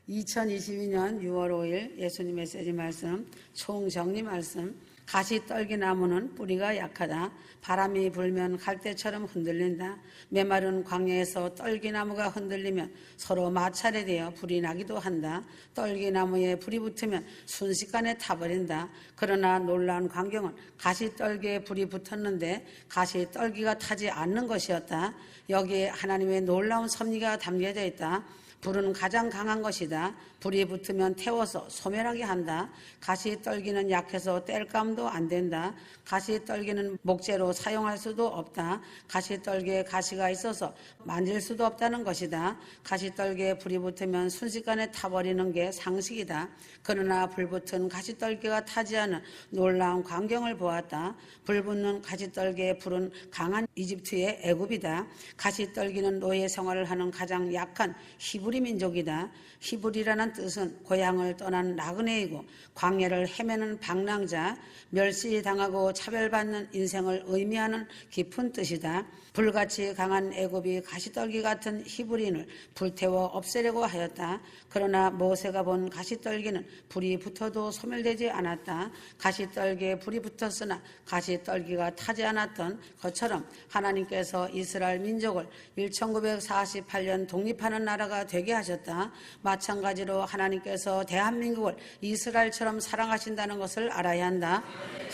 2022년 6월 5일 예수님 메시지 말씀, 총정리 말씀. 가시떨기나무는 뿌리가 약하다. 바람이 불면 갈대처럼 흔들린다. 메마른 광야에서 떨기나무가 흔들리면 서로 마찰이 되어 불이 나기도 한다. 떨기나무에 불이 붙으면 순식간에 타버린다. 그러나 놀라운 광경은 가시떨기에 불이 붙었는데 가시떨기가 타지 않는 것이었다. 여기에 하나님의 놀라운 섭리가 담겨져 있다. 불은 가장 강한 것이다. 불이 붙으면 태워서 소멸하게 한다. 가시떨기는 약해서 뗄감도 안 된다. 가시떨기는 목재로 사용할 수도 없다. 가시떨기에 가시가 있어서 만질 수도 없다는 것이다. 가시떨기에 불이 붙으면 순식간에 타버리는 게 상식이다. 그러나 불붙은 가시떨기가 타지 않은 놀라운 광경을 보았다. 불붙는 가시떨기의 불은 강한 이집트의 애굽이다. 가시떨기는 노예 생활을 하는 가장 약한 히브리 민족이다. 히브리라는 뜻은 고향을 떠난 나그네이고 광야를 헤매는 방랑자, 멸시당하고 차별받는 인생을 의미하는 깊은 뜻이다. 불같이 강한 애굽이 가시떨기 같은 히브리인을 불태워 없애려고 하였다. 그러나 모세가 본 가시떨기는 불이 붙어도 소멸되지 않았다. 가시떨기에 불이 붙었으나 가시떨기가 타지 않았던 것처럼 하나님께서 이스라엘 민족을 1948년 독립하는 나라가 되게 하셨다. 마찬가지로 하나님께서 대한민국을 이스라엘처럼 사랑하신다는 것을 알아야 한다.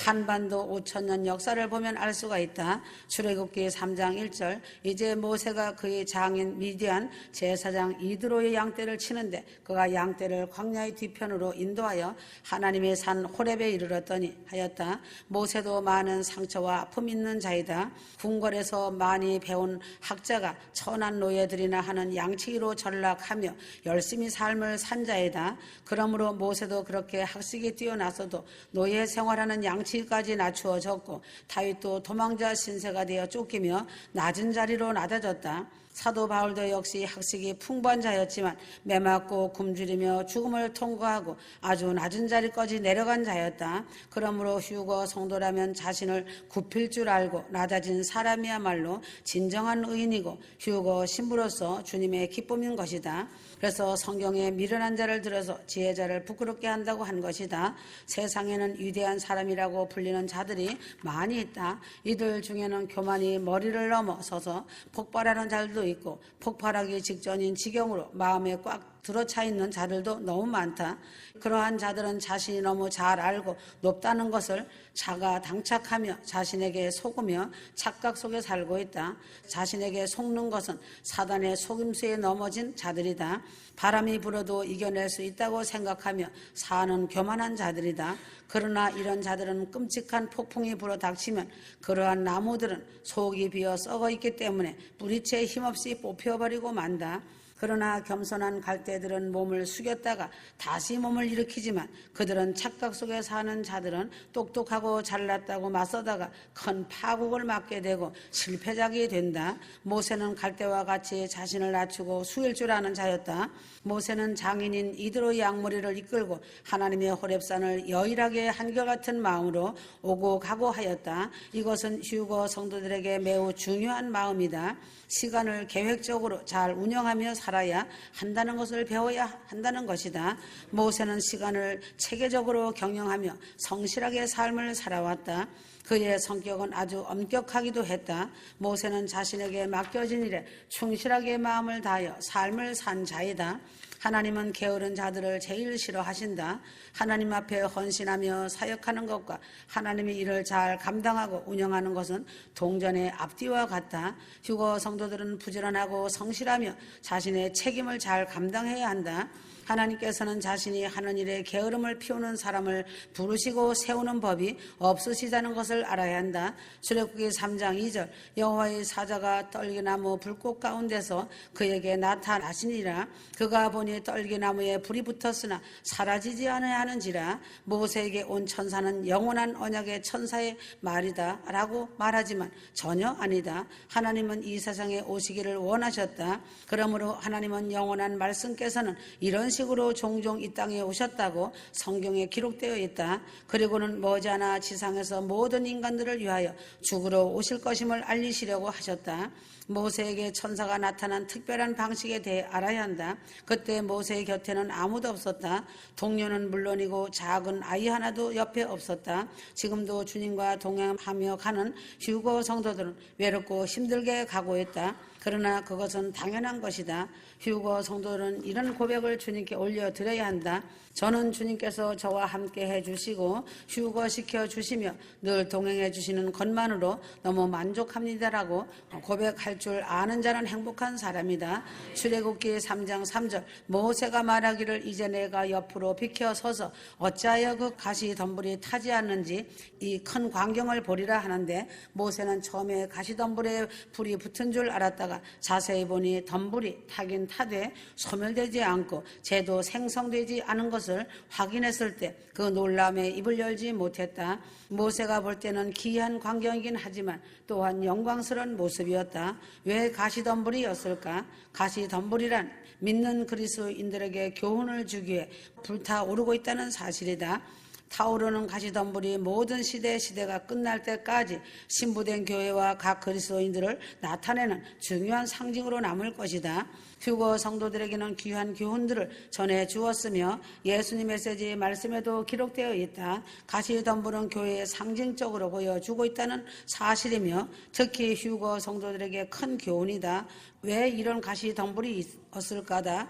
한반도 5,000년 역사를 보면 알 수가 있다. 출애굽기 3장 1절 이제 모세가 그의 장인 미디안 제사장 이드로의 양떼를 치는데 그가 양떼를 광야의 뒤편으로 인도하여 하나님의 산 호렙에 이르렀더니 하였다. 모세도 많은 상처와 아픔 있는 자이다. 궁궐에서 많이 배운 학자가 천한 노예들이나 하는 양치기로 전락하며 열심히 삶을 산 자이다. 그러므로 모세도 그렇게 학식이 뛰어나서도 노예 생활하는 양치기까지 낮추어졌고 다윗도 도망자 신세가 되어 쫓기며 낮은 자리로 낮아졌다. 사도 바울도 역시 학식이 풍부한 자였지만 매맞고 굶주리며 죽음을 통과하고 아주 낮은 자리까지 내려간 자였다. 그러므로 휴거 성도라면 자신을 굽힐 줄 알고 낮아진 사람이야말로 진정한 의인이고 휴거 신부로서 주님의 기쁨인 것이다. 그래서 성경에 미련한 자를 들어서 지혜자를 부끄럽게 한다고 한 것이다. 세상에는 위대한 사람이라고 불리는 자들이 많이 있다. 이들 중에는 교만이 머리를 넘어서서 폭발하는 자들도 있고 폭발하기 직전인 지경으로 마음에 꽉 들어차 있는 자들도 너무 많다. 그러한 자들은 자신이 너무 잘 알고 높다는 것을 자가 당착하며 자신에게 속으며 착각 속에 살고 있다. 자신에게 속는 것은 사단의 속임수에 넘어진 자들이다. 바람이 불어도 이겨낼 수 있다고 생각하며 사는 교만한 자들이다. 그러나 이런 자들은 끔찍한 폭풍이 불어 닥치면 그러한 나무들은 속이 비어 썩어 있기 때문에 뿌리채 힘없이 뽑혀버리고 만다. 그러나 겸손한 갈대들은 몸을 숙였다가 다시 몸을 일으키지만 그들은 착각 속에 사는 자들은 똑똑하고 잘났다고 맞서다가 큰 파국을 맞게 되고 실패작이 된다. 모세는 갈대와 같이 자신을 낮추고 숙일 줄 아는 자였다. 모세는 장인인 이드로 양머리를 이끌고 하나님의 호렙산을 여일하게 한결같은 마음으로 오고 가고 하였다. 이것은 휴거 성도들에게 매우 중요한 마음이다. 시간을 계획적으로 잘 운영하며 살아야 한다는 것을 배워야 한다는 것이다. 모세는 시간을 체계적으로 경영하며 성실하게 삶을 살아왔다. 그의 성격은 아주 엄격하기도 했다. 모세는 자신에게 맡겨진 일에 충실하게 마음을 다하여 삶을 산 자이다. 하나님은 게으른 자들을 제일 싫어하신다. 하나님 앞에 헌신하며 사역하는 것과 하나님의 일을 잘 감당하고 운영하는 것은 동전의 앞뒤와 같다. 휴거 성도들은 부지런하고 성실하며 자신의 책임을 잘 감당해야 한다. 하나님께서는 자신이 하는 일에 게으름을 피우는 사람을 부르시고 세우는 법이 없으시다는 것을 알아야 한다. 출애굽기 3장 2절 여호와의 사자가 떨기나무 불꽃 가운데서 그에게 나타나시니라. 그가 보니 떨기나무에 불이 붙었으나 사라지지 않아야 하는지라. 모세에게 온 천사는 영원한 언약의 천사의 말이다 라고 말하지만 전혀 아니다. 하나님은 이 세상에 오시기를 원하셨다. 그러므로 하나님은 영원한 말씀께서는 이런 식으로 종종 이 땅에 오셨다고 성경에 기록되어 있다. 그리고는 머지않아 지상에서 모든 인간들을 위하여 죽으러 오실 것임을 알리시려고 하셨다. 모세에게 천사가 나타난 특별한 방식에 대해 알아야 한다. 그때 모세의 곁에는 아무도 없었다. 동료는 물론이고 작은 아이 하나도 옆에 없었다. 지금도 주님과 동행하며 가는 휴거 성도들은 외롭고 힘들게 가고 있다. 그러나 그것은 당연한 것이다. 휴거 성도들은 이런 고백을 주님께 올려드려야 한다. 저는 주님께서 저와 함께 해주시고 휴거시켜 주시며 늘 동행해 주시는 것만으로 너무 만족합니다라고 고백할 줄 아는 자는 행복한 사람이다. 출애굽기 3장 3절 모세가 말하기를 이제 내가 옆으로 비켜서서 어찌하여 그 가시덤불이 타지 않는지 이 큰 광경을 보리라 하는데, 모세는 처음에 가시덤불에 불이 붙은 줄 알았다가 자세히 보니 덤불이 타긴 타되 소멸되지 않고 재도 생성되지 않은 것을 확인했을 때 그 놀람에 입을 열지 못했다. 모세가 볼 때는 기이한 광경이긴 하지만 또한 영광스러운 모습이었다. 왜 가시덤불이었을까? 가시덤불이란 믿는 그리스도인들에게 교훈을 주기 위해 불타오르고 있다는 사실이다. 타오르는 가시덤불이 모든 시대가 끝날 때까지 신부된 교회와 각 그리스도인들을 나타내는 중요한 상징으로 남을 것이다. 휴거 성도들에게는 귀한 교훈들을 전해 주었으며 예수님 메시지 말씀에도 기록되어 있다. 가시덤불은 교회에 상징적으로 보여주고 있다는 사실이며 특히 휴거 성도들에게 큰 교훈이다. 왜 이런 가시덤불이 있었을까다.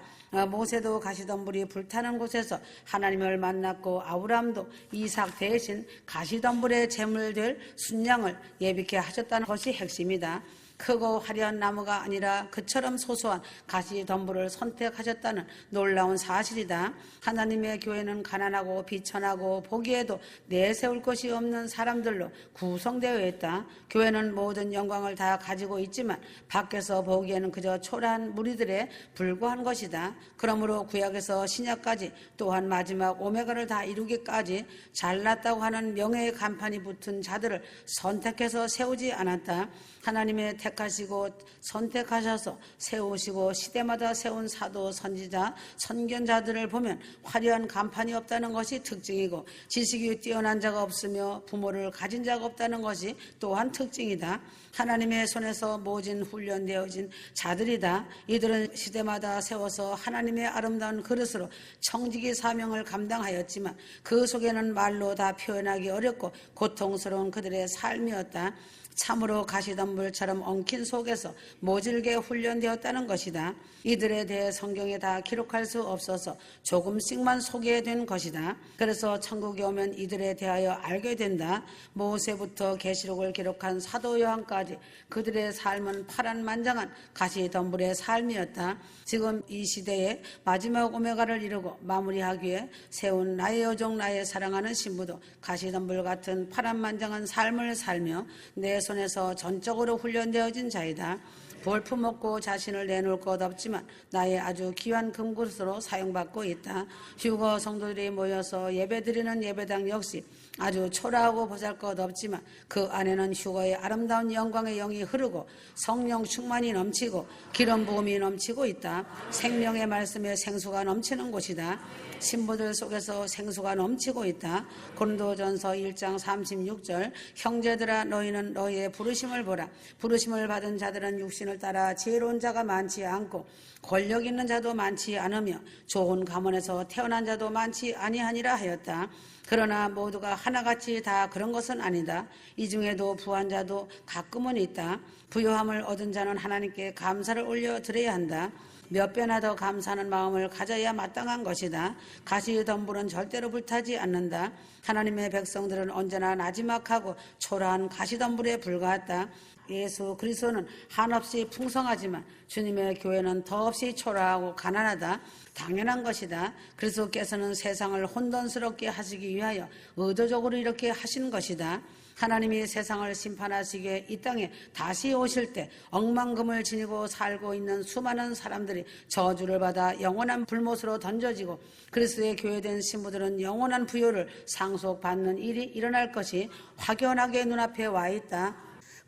모세도 가시덤불이 불타는 곳에서 하나님을 만났고 아브라함도 이삭 대신 가시덤불의 제물될 순양을 예비케 하셨다는 것이 핵심이다. 크고 화려한 나무가 아니라 그처럼 소소한 가시덤불을 선택하셨다는 놀라운 사실이다. 하나님의 교회는 가난하고 비천하고 보기에도 내세울 것이 없는 사람들로 구성되어 있다. 교회는 모든 영광을 다 가지고 있지만 밖에서 보기에는 그저 초라한 무리들에 불과한 것이다. 그러므로 구약에서 신약까지 또한 마지막 오메가를 다 이루기까지 잘났다고 하는 명예의 간판이 붙은 자들을 선택해서 세우지 않았다. 하나님의 택하시고 선택하셔서 세우시고 시대마다 세운 사도, 선지자, 선견자들을 보면 화려한 간판이 없다는 것이 특징이고 지식이 뛰어난 자가 없으며 부모를 가진 자가 없다는 것이 또한 특징이다. 하나님의 손에서 모진 훈련되어진 자들이다. 이들은 시대마다 세워서 하나님의 아름다운 그릇으로 청지기 사명을 감당하였지만 그 속에는 말로 다 표현하기 어렵고 고통스러운 그들의 삶이었다. 참으로 가시덤불처럼 엉킨 속에서 모질게 훈련되었다는 것이다. 이들에 대해 성경에 다 기록할 수 없어서 조금씩만 소개된 것이다. 그래서 천국에 오면 이들에 대하여 알게 된다. 모세부터 계시록을 기록한 사도 요한까지 그들의 삶은 파란만장한 가시덤불의 삶이었다. 지금 이 시대에 마지막 오메가를 이루고 마무리하기에 세운 나의 여종 나의 사랑하는 신부도 가시덤불 같은 파란만장한 삶을 살며 내 손에서 전적으로 훈련되어진 자이다. 볼품없고 자신을 내놓을 것 없지만 나의 아주 귀한 금그릇으로 사용받고 있다. 휴거 성도들이 모여서 예배드리는 예배당 역시 아주 초라하고 보잘것없지만 그 안에는 휴거의 아름다운 영광의 영이 흐르고 성령 충만이 넘치고 기름 부음이 넘치고 있다. 생명의 말씀에 생수가 넘치는 곳이다. 신부들 속에서 생수가 넘치고 있다. 고린도전서 1장 36절 형제들아 너희는 너희의 부르심을 보라. 부르심을 받은 자들은 육신을 따라 지혜로운 자가 많지 않고 권력 있는 자도 많지 않으며 좋은 가문에서 태어난 자도 많지 아니하니라 하였다. 그러나 모두가 하나같이 다 그런 것은 아니다. 이 중에도 부한 자도 가끔은 있다. 부요함을 얻은 자는 하나님께 감사를 올려드려야 한다. 몇 배나 더 감사하는 마음을 가져야 마땅한 것이다. 가시덤불은 절대로 불타지 않는다. 하나님의 백성들은 언제나 나지막하고 초라한 가시덤불에 불과하다. 예수 그리스도는 한없이 풍성하지만 주님의 교회는 더없이 초라하고 가난하다. 당연한 것이다. 그리스도께서는 세상을 혼돈스럽게 하시기 위하여 의도적으로 이렇게 하신 것이다. 하나님이 세상을 심판하시기에 이 땅에 다시 오실 때 억만금을 지니고 살고 있는 수많은 사람들이 저주를 받아 영원한 불못으로 던져지고 그리스도의 교회된 신부들은 영원한 부요를 상속받는 일이 일어날 것이 확연하게 눈앞에 와 있다.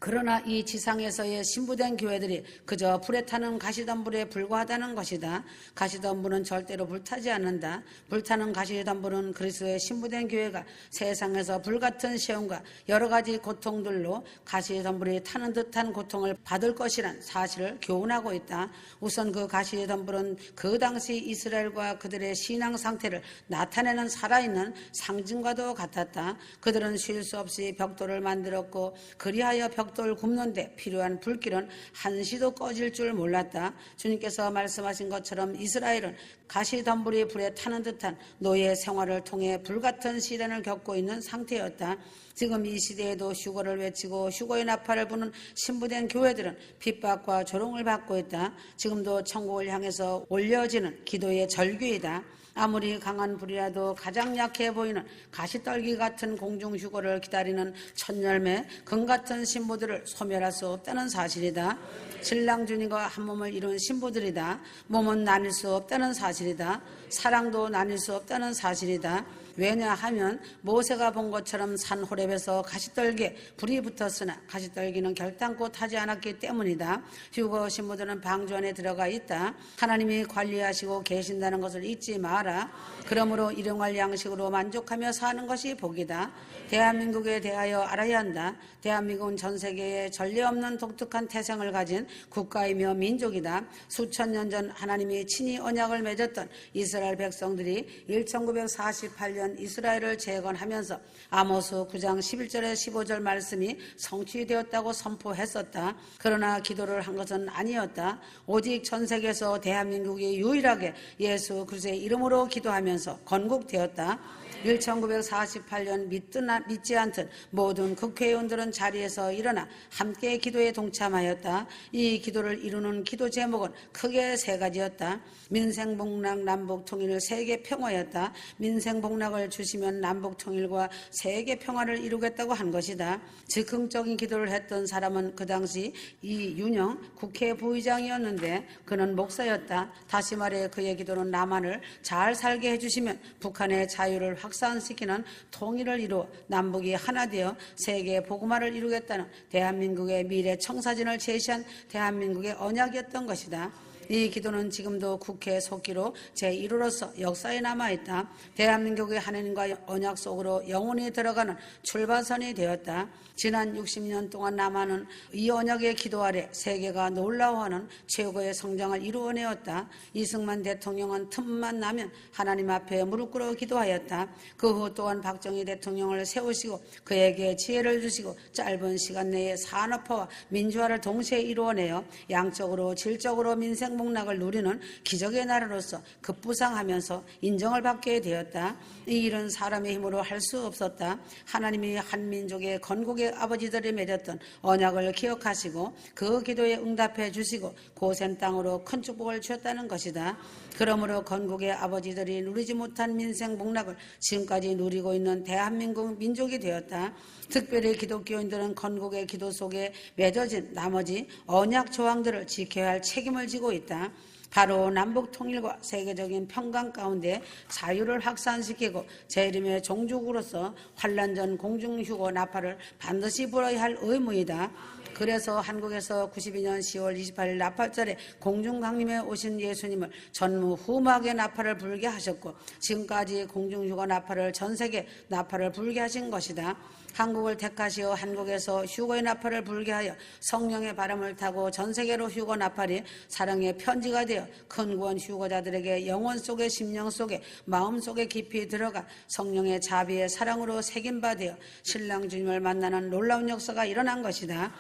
그러나 이 지상에서의 신부된 교회들이 그저 불에 타는 가시덤불에 불과하다는 것이다. 가시덤불은 절대로 불타지 않는다. 불타는 가시덤불은 그리스도의 신부된 교회가 세상에서 불같은 시험과 여러 가지 고통들로 가시덤불이 타는 듯한 고통을 받을 것이란 사실을 교훈하고 있다. 우선 그 가시덤불은 그 당시 이스라엘과 그들의 신앙 상태를 나타내는 살아있는 상징과도 같았다. 그들은 쉴 수 없이 벽돌을 만들었고 그리하여 벽돌 굽는데 필요한 불길은 한시도 꺼질 줄 몰랐다. 주님께서 말씀하신 것처럼 이스라엘은 가시덤불이 불에 타는 듯한 노예 생활을 통해 불같은 시련을 겪고 있는 상태였다. 지금 이 시대에도 휴거를 외치고 휴거의 나팔을 부는 신부된 교회들은 핍박과 조롱을 받고 있다. 지금도 천국을 향해서 올려지는 기도의 절규이다. 아무리 강한 불이라도 가장 약해 보이는 가시떨기 같은 공중휴거를 기다리는 천열매 금같은 신부들을 소멸할 수 없다는 사실이다. 신랑 주님과 한 몸을 이룬 신부들이다. 몸은 나뉠 수 없다는 사실이다. 사랑도 나뉠 수 없다는 사실이다. 왜냐하면 모세가 본 것처럼 산 호렙에서 가시떨기에 불이 붙었으나 가시떨기는 결단코 타지 않았기 때문이다. 휴거 신부들은 방주 안에 들어가 있다. 하나님이 관리하시고 계신다는 것을 잊지 마라. 그러므로 일용할 양식으로 만족하며 사는 것이 복이다. 대한민국에 대하여 알아야 한다. 대한민국은 전 세계에 전례 없는 독특한 태생을 가진 국가이며 민족이다. 수천 년 전 하나님이 친히 언약을 맺었던 이스라엘 백성들이 1948년 이스라엘을 재건하면서 아모스 9장 11절에 15절 말씀이 성취되었다고 선포했었다. 그러나 기도를 한 것은 아니었다. 오직 전 세계에서 대한민국이 유일하게 예수 그리스도의 이름으로 기도하면서 건국되었다. 1948년 믿든 믿지 않든 모든 국회의원들은 자리에서 일어나 함께 기도에 동참하였다. 이 기도를 이루는 기도 제목은 크게 세 가지였다. 민생복락 남북통일 세계평화였다. 민생복락을 주시면 남북통일과 세계평화를 이루겠다고 한 것이다. 즉흥적인 기도를 했던 사람은 그 당시 이윤영 국회 부의장이었는데 그는 목사였다. 다시 말해 그의 기도는 남한을 잘 살게 해주시면 북한의 자유를 확산시키는 통일을 이루어 남북이 하나 되어 세계 복음화를 이루겠다는 대한민국의 미래 청사진을 제시한 대한민국의 언약이었던 것이다. 이 기도는 지금도 국회 속기로 제1호로서 역사에 남아있다. 대한민국의 하나님과 언약 속으로 영원히 들어가는 출발선이 되었다. 지난 60년 동안 남한은 이 언약의 기도 아래 세계가 놀라워하는 최고의 성장을 이루어내었다. 이승만 대통령은 틈만 나면 하나님 앞에 무릎 꿇어 기도하였다. 그 후 또한 박정희 대통령을 세우시고 그에게 지혜를 주시고 짧은 시간 내에 산업화와 민주화를 동시에 이루어내어 양적으로 질적으로 민생 복락을 누리는 기적의 나라로서 급부상하면서 인정을 받게 되었다. 이 일은 사람의 힘으로 할 수 없었다. 하나님이 한 민족의 건국의 아버지들이 맺었던 언약을 기억하시고 그 기도에 응답해 주시고 고센 땅으로 큰 축복을 주셨다는 것이다. 그러므로 건국의 아버지들이 누리지 못한 민생 복락을 지금까지 누리고 있는 대한민국 민족이 되었다. 특별히 기독교인들은 건국의 기도 속에 맺어진 나머지 언약 조항들을 지켜야 할 책임을 지고 있다. 바로 남북 통일과 세계적인 평강 가운데 자유를 확산시키고 재림의 종족으로서 환란 전 공중휴거 나팔을 반드시 불어야 할 의무이다. 그래서 한국에서 92년 10월 28일 나팔절에 공중강림에 오신 예수님을 전무후무하게 나팔을 불게 하셨고 지금까지 공중휴거 나팔을 전세계 나팔을 불게 하신 것이다. 한국을 택하시어 한국에서 휴거의 나팔을 불게 하여 성령의 바람을 타고 전세계로 휴거 나팔이 사랑의 편지가 되어 큰 구원 휴거자들에게 영혼 속에 심령 속에 마음 속에 깊이 들어가 성령의 자비의 사랑으로 새김바 되어 신랑 주님을 만나는 놀라운 역사가 일어난 것이다.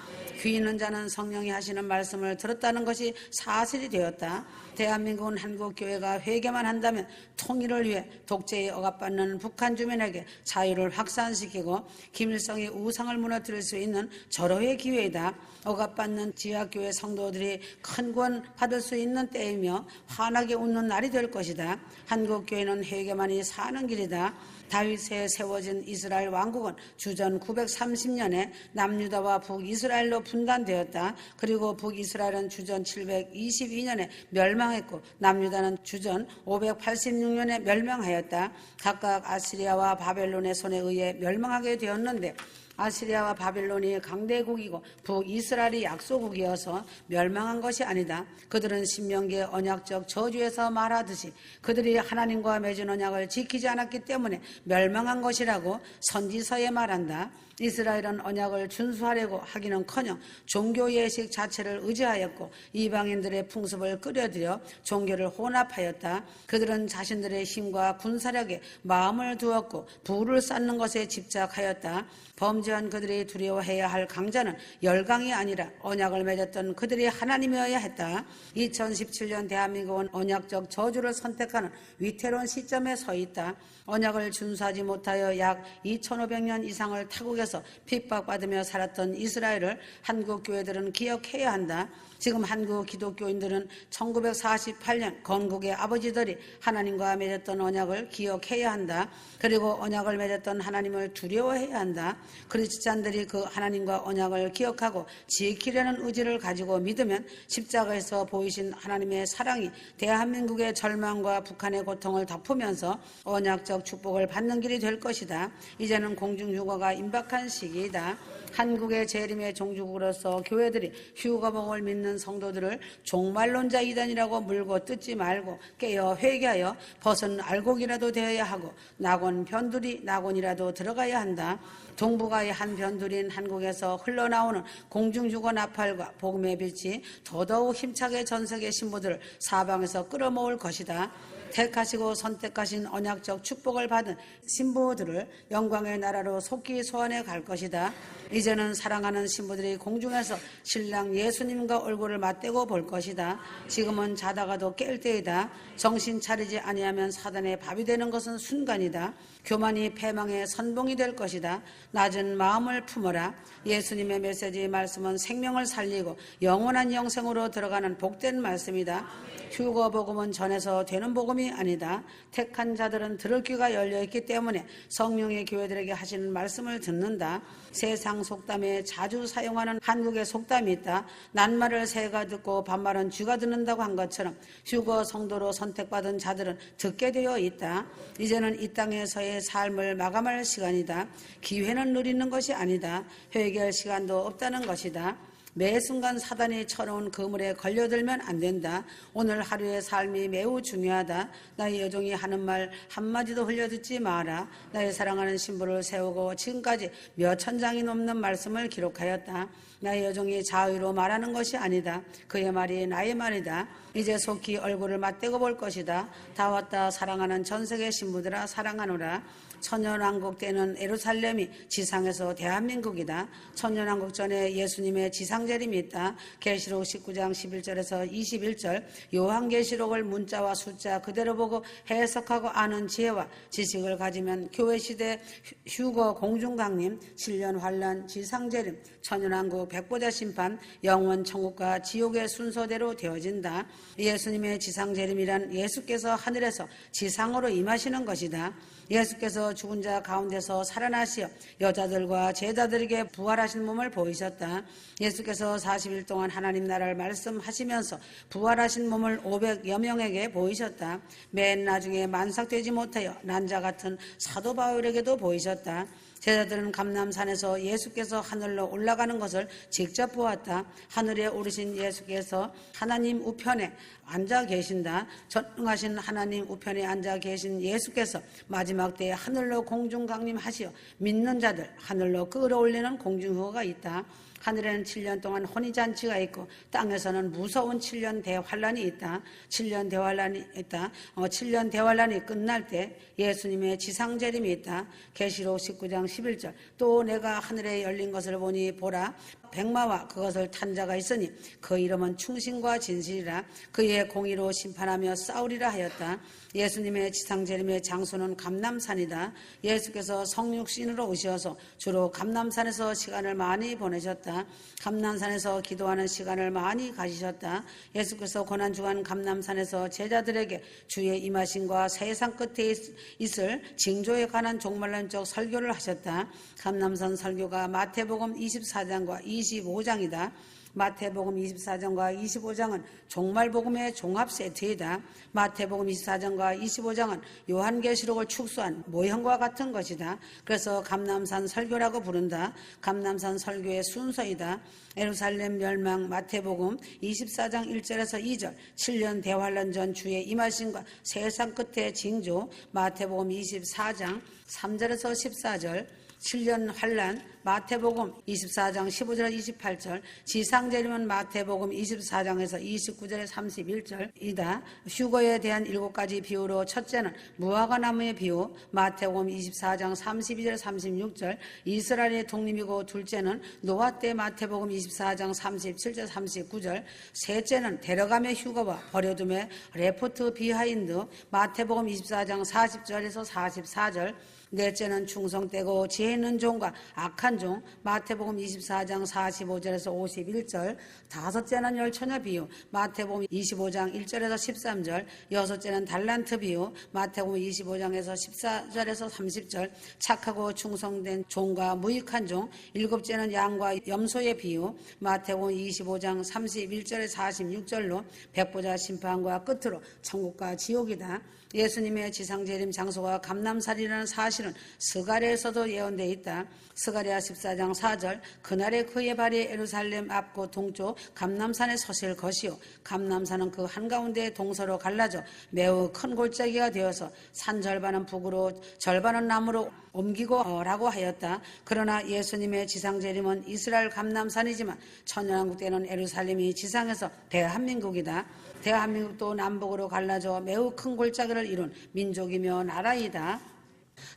귀 있는 자는 성령이 하시는 말씀을 들었다는 것이 사실이 되었다. 대한민국은 한국교회가 회개만 한다면 통일을 위해 독재에 억압받는 북한 주민에게 자유를 확산시키고 김일성의 우상을 무너뜨릴 수 있는 절호의 기회이다. 억압받는 지하교회 성도들이 큰 구원 받을 수 있는 때이며 환하게 웃는 날이 될 것이다. 한국교회는 회개만이 사는 길이다. 다윗에 세워진 이스라엘 왕국은 주전 930년에 남유다와 북이스라엘로 분단되었다. 그리고 북이스라엘은 주전 722년에 멸망했고 남유다는 주전 586년에 멸망하였다. 각각 아시리아와 바벨론의 손에 의해 멸망하게 되었는데 아시리아와 바빌론이 강대국이고 북이스라엘이 약소국이어서 멸망한 것이 아니다. 그들은 신명기의 언약적 저주에서 말하듯이 그들이 하나님과 맺은 언약을 지키지 않았기 때문에 멸망한 것이라고 선지서에 말한다. 이스라엘은 언약을 준수하려고 하기는커녕 종교 예식 자체를 의지하였고 이방인들의 풍습을 끌어들여 종교를 혼합하였다. 그들은 자신들의 힘과 군사력에 마음을 두었고 부를 쌓는 것에 집착하였다. 범죄한 그들이 두려워해야 할 강자는 열강이 아니라 언약을 맺었던 그들이 하나님이어야 했다. 2017년 대한민국은 언약적 저주를 선택하는 위태로운 시점에 서 있다. 언약을 준수하지 못하여 약 2500년 이상을 타국에서 핍박받으며 살았던 이스라엘을 한국 교회들은 기억해야 한다. 지금 한국 기독교인들은 1948년 건국의 아버지들이 하나님과 맺었던 언약을 기억해야 한다. 그리고 언약을 맺었던 하나님을 두려워해야 한다. 크리스찬들이 그 하나님과 언약을 기억하고 지키려는 의지를 가지고 믿으면 십자가에서 보이신 하나님의 사랑이 대한민국의 절망과 북한의 고통을 덮으면서 언약적 축복을 받는 길이 될 것이다. 이제는 공중휴거가 임박한 시기이다. 한국의 재림의 종주국으로서 교회들이 휴거복을 믿는 성도들을 종말론자 이단이라고 물고 뜯지 말고 깨어 회개하여 벗은 알곡이라도 되어야 하고 낙원 변두리 낙원이라도 들어가야 한다. 동북아의 한 변두리인 한국에서 흘러나오는 공중휴거 나팔과 복음의 빛이 더더욱 힘차게 전 세계 신부들을 사방에서 끌어모을 것이다. 택하시고 선택하신 언약적 축복을 받은 신부들을 영광의 나라로 속히 소환해 갈 것이다. 이제는 사랑하는 신부들이 공중에서 신랑 예수님과 얼굴을 맞대고 볼 것이다. 지금은 자다가도 깰 때이다. 정신 차리지 아니하면 사단의 밥이 되는 것은 순간이다. 교만이 패망의 선봉이 될 것이다. 낮은 마음을 품어라. 예수님의 메시지 말씀은 생명을 살리고 영원한 영생으로 들어가는 복된 말씀이다. 휴거 복음은 전해서 되는 복음이 아니다. 택한 자들은 들을 귀가 열려있기 때문에 성령의 교회들에게 하시는 말씀을 듣는다. 세상 속담에 자주 사용하는 한국의 속담이 있다. 낱말을 새가 듣고 반말은 쥐가 듣는다고 한 것처럼 휴거 성도로 선택받은 자들은 듣게 되어 있다. 이제는 이 땅에서의 삶을 마감할 시간이다. 기회는 누리는 것이 아니다. 회개할 시간도 없다는 것이다. 매 순간 사단이 쳐놓은 그물에 걸려들면 안 된다. 오늘 하루의 삶이 매우 중요하다. 나의 여종이 하는 말 한마디도 흘려듣지 마라. 나의 사랑하는 신부를 세우고 지금까지 몇 천장이 넘는 말씀을 기록하였다. 나의 여종이 자의로 말하는 것이 아니다. 그의 말이 나의 말이다. 이제 속히 얼굴을 맞대고 볼 것이다. 다 왔다 사랑하는 전세계 신부들아 사랑하노라. 천년왕국 때는 예루살렘이 지상에서 대한민국이다. 천년왕국 전에 예수님의 지상재림이 있다. 계시록 19장 11절에서 21절 요한계시록을 문자와 숫자 그대로 보고 해석하고 아는 지혜와 지식을 가지면 교회시대 휴거 공중강림 7년 환란 지상재림 천년왕국 백보자 심판 영원 천국과 지옥의 순서대로 되어진다. 예수님의 지상재림이란 예수께서 하늘에서 지상으로 임하시는 것이다. 예수께서 죽은 자 가운데서 살아나시어 여자들과 제자들에게 부활하신 몸을 보이셨다. 예수께서 40일 동안 하나님 나라를 말씀하시면서 부활하신 몸을 500여 명에게 보이셨다. 맨 나중에 만삭되지 못하여 난자 같은 사도 바울에게도 보이셨다. 제자들은 감람산에서 예수께서 하늘로 올라가는 것을 직접 보았다. 하늘에 오르신 예수께서 하나님 우편에 앉아 계신다. 전능하신 하나님 우편에 앉아 계신 예수께서 마지막 때에 하늘로 공중강림하시어 믿는 자들 하늘로 끌어올리는 공중휴거가 있다. 하늘에는 7년 동안 혼인잔치가 있고 땅에서는 무서운 7년 대환란이 있다. 7년 대환란이 있다. 7년 대환란이 끝날 때 예수님의 지상재림이 있다. 계시록 19장 11절 또 내가 하늘에 열린 것을 보니 보라 백마와 그것을 탄 자가 있으니 그 이름은 충신과 진실이라. 그의 공의로 심판하며 싸우리라 하였다. 예수님의 지상재림의 장소는 감람산이다. 예수께서 성육신으로 오셔서 주로 감람산에서 시간을 많이 보내셨다. 감람산에서 기도하는 시간을 많이 가지셨다. 예수께서 고난주간 감람산에서 제자들에게 주의 임하심과 세상 끝에 있을 징조에 관한 종말론적 설교를 하셨다. 감람산 설교가 마태복음 24장과 25장이다. 마태복음 24장과 25장은 종말복음의 종합 세트이다. 마태복음 24장과 25장은 요한계시록을 축소한 모형과 같은 것이다. 그래서 감람산 설교라고 부른다. 감람산 설교의 순서이다. 예루살렘 멸망 마태복음 24장 1절에서 2절 7년 대환란 전 주의 임하심과 세상 끝의 징조 마태복음 24장 3절에서 14절 7년 환란 마태복음 24장 15절에서 28절 지상재림은 마태복음 24장에서 29절에서 31절이다. 휴거에 대한 7가지 비유로 첫째는 무화과나무의 비유 마태복음 24장 32절에서 36절 이스라엘의 독립이고 둘째는 노아 때 마태복음 24장 37절 39절 셋째는 데려감의 휴거와 버려둠의 레포트 비하인드 마태복음 24장 40절에서 44절 넷째는 충성되고 지혜 있는 종과 악한 종 마태복음 24장 45절에서 51절 다섯째는 열처녀 비유 마태복음 25장 1절에서 13절 여섯째는 달란트 비유 마태복음 25장에서 14절에서 30절 착하고 충성된 종과 무익한 종 일곱째는 양과 염소의 비유 마태복음 25장 31절에서 46절로 백보자 심판과 끝으로 천국과 지옥이다. 예수님의 지상재림 장소가 감람산이라는 사실은 스가랴에서도 예언되어 있다. 스가랴 14장 4절 그날에 그의 발이 예루살렘 앞고 동쪽 감람산에 서실 것이요 감람산은 그 한가운데 동서로 갈라져 매우 큰 골짜기가 되어서 산 절반은 북으로 절반은 남으로 옮기고 라고 하였다. 그러나 예수님의 지상재림은 이스라엘 감람산이지만 천년왕국 때는 예루살렘이 지상에서 대한민국이다. 대한민국도 남북으로 갈라져 매우 큰 골짜기를 이룬 민족이며 나라이다.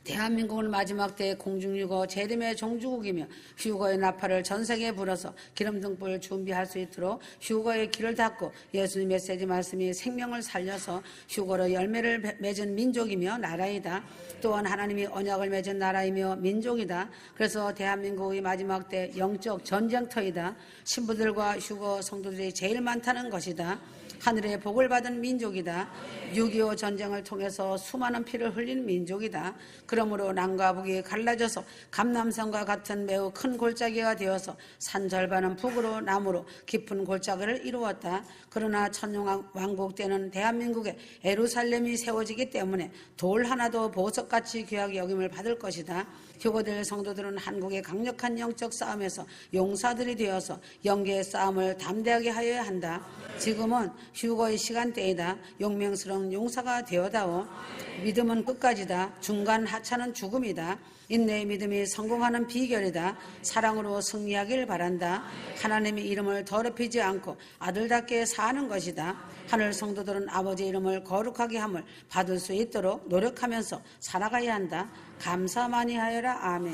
대한민국은 마지막 때의 공중유거 재림의 종주국이며 휴거의 나팔을 전 세계에 불어서 기름등불을 준비할 수 있도록 휴거의 길을 닫고 예수님 메시지 말씀이 생명을 살려서 휴거로 열매를 맺은 민족이며 나라이다. 또한 하나님이 언약을 맺은 나라이며 민족이다. 그래서 대한민국의 마지막 때 영적 전쟁터이다. 신부들과 휴거 성도들이 제일 많다는 것이다. 하늘의 복을 받은 민족이다. 6.25 전쟁을 통해서 수많은 피를 흘린 민족이다. 그러므로 남과 북이 갈라져서 감람산과 같은 매우 큰 골짜기가 되어서 산 절반은 북으로 남으로 깊은 골짜기를 이루었다. 그러나 천년왕국 때는 대한민국에 예루살렘이 세워지기 때문에 돌 하나도 보석같이 귀하게 여김을 받을 것이다. 휴거될 성도들은 한국의 강력한 영적 싸움에서 용사들이 되어서 영계의 싸움을 담대하게 하여야 한다. 지금은 휴거의 시간대이다. 용맹스러운 용사가 되어다오. 믿음은 끝까지다. 중간 하차는 죽음이다. 인내의 믿음이 성공하는 비결이다. 사랑으로 승리하길 바란다. 하나님의 이름을 더럽히지 않고 아들답게 사는 것이다. 하늘 성도들은 아버지 이름을 거룩하게 함을 받을 수 있도록 노력하면서 살아가야 한다. 감사 많이 하여라. 아멘.